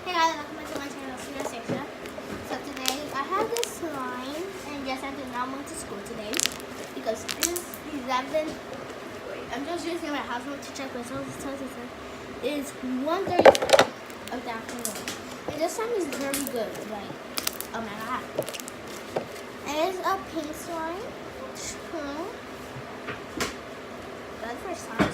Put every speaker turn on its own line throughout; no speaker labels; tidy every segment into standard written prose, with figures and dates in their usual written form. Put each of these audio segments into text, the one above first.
Hey guys, welcome back to my channel, Sierra Section. So today I have this slime, and yes, I did not went to school today because it is 11. Wait, I'm just using my house phone to check my social. It is 1:30 of the afternoon, and this slime is very good. Like, oh my god, and it's a pink slime. That's for slime.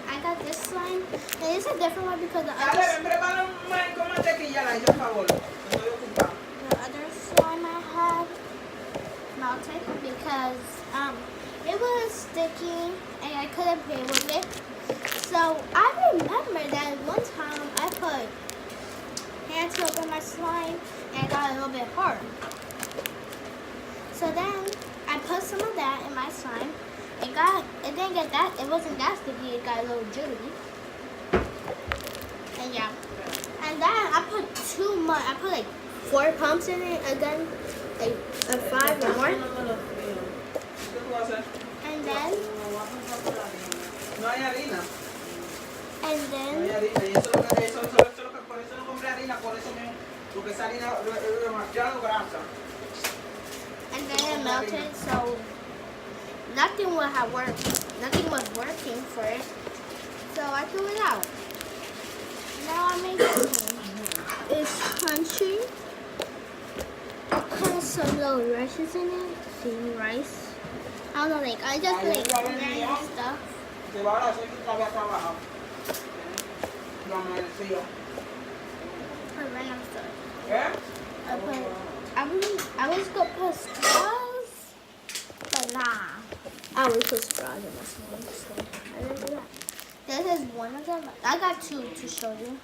I got this slime, and it's a different one because the other slime I had melted because it was sticky and I couldn't play with it. So I remember that one time I put hand soap in my slime and it got a little bit hard. So then I put some of that in my slime. It didn't get that, it wasn't that sticky, it got a little jelly. And yeah. And then I put too much, I put like 4 pumps in it again, like 5 or more. And then it melted, so nothing would have worked. Nothing was working for it. So I threw it out. Now I make it. It's crunchy. It has some little rices in it. See, rice. I don't know, like I just like random stuff. For random stuff. I was gonna put straws, but nah. I always put straws in my slime, so I didn't do that. This is one of them. I got 2 to show you.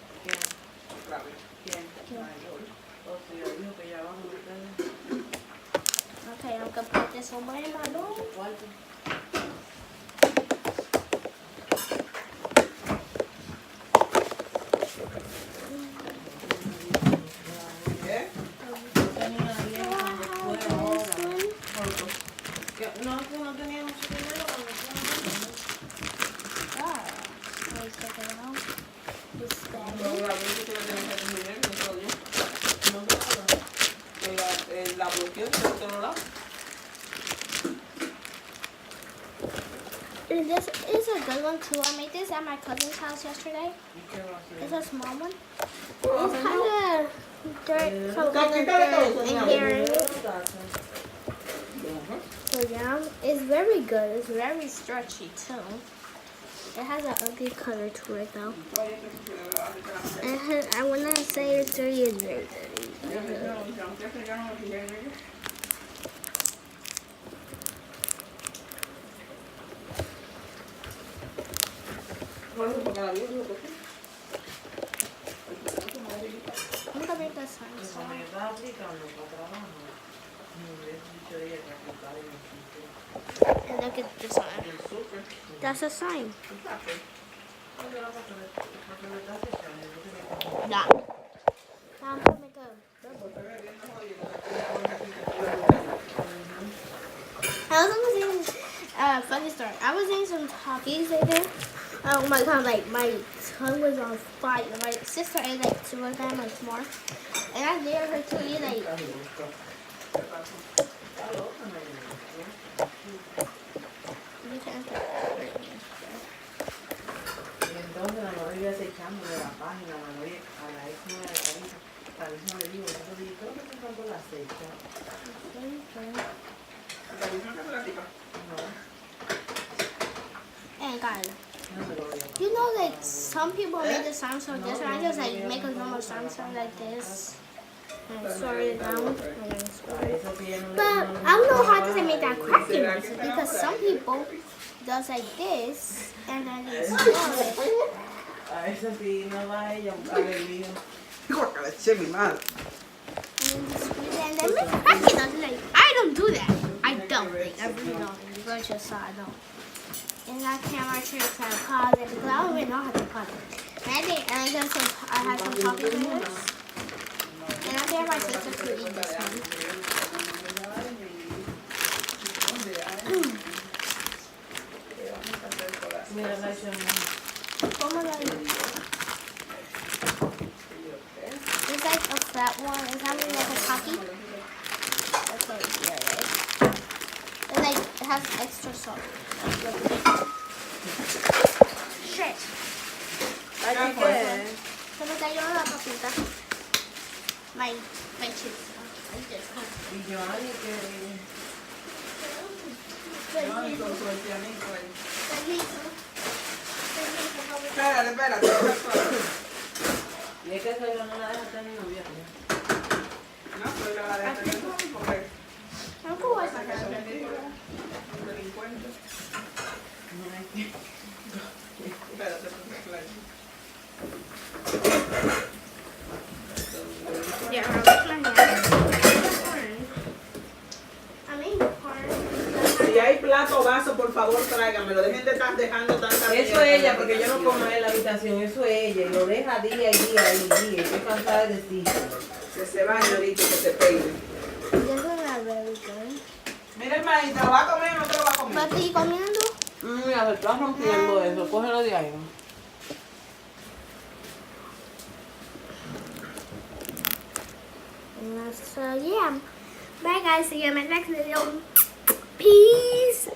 Okay, I'm gonna put this over in my bowl. And this is a good one too. I made this at my cousin's house yesterday. It's a small one. It's kind of dirt, so in here. So yeah, it's very good. It's very stretchy too. It has an ugly color to it though. I want to say it's dirty, it's very dirty. I'm gonna make this slime. And look at the slime. That's a slime. Yeah. Now I'm gonna make a I was eating, funny story. I was eating some Takis later. Oh my god, like my tongue was on fire. My sister ate like 2 of them, like more. And I dared her to eat like. You can't put that right here.
Entonces la María se echamos de la página, María, a la ex nueva de Carita, a la misma le digo, yo le digo, creo que te faltó la aceite.
And guys, you know, like some people make the slime so this, and I just like make a normal slime like this. And sort it down. And then sort it. But I don't know how to make that crafty noises because some people does like this and then they swirl it.
A esa sí no va ella a ver el
And then you squeeze it and then make crafty noises. Like, I don't do that. I don't. Like, I really don't. You guys just saw I don't. In that camera trick, I pause it because I don't even know how to pause it. And I got some. I had some coffee fingers. And I dare my sister to eat this one. has extra salt. Shit.
Así que...
Se me cayó la papita. My chips. I just
Y Joanny que... Joanny con su haitianito ahí. Espérate, espérate.
Y es que eso yo no la dejo tener novia.
No, pero yo la dejo tener porque...
¿Cómo vas a
Saca
sacar?
esos niños, un delincuente. Espérate, espérate.
Yeah, I'll wash my hands. I mean, corn.
Si hay plato o vaso, por favor, tráigamelo. Dejen de estar dejando tanta
Eso es ella, porque yo no como en la habitación, eso es ella. Y lo deja día y día y día. Estoy cansada de decir.
Que se bañe ahorita y que se peine.
This is not very good.
Mira, hermanita, ¿te lo va a comer o no te lo va a comer?
¿Vas a seguir comiendo?
Mira, se está rompiendo eso. Cógelo de ahí.
So yeah. Bye guys, see you in my next video. Peace.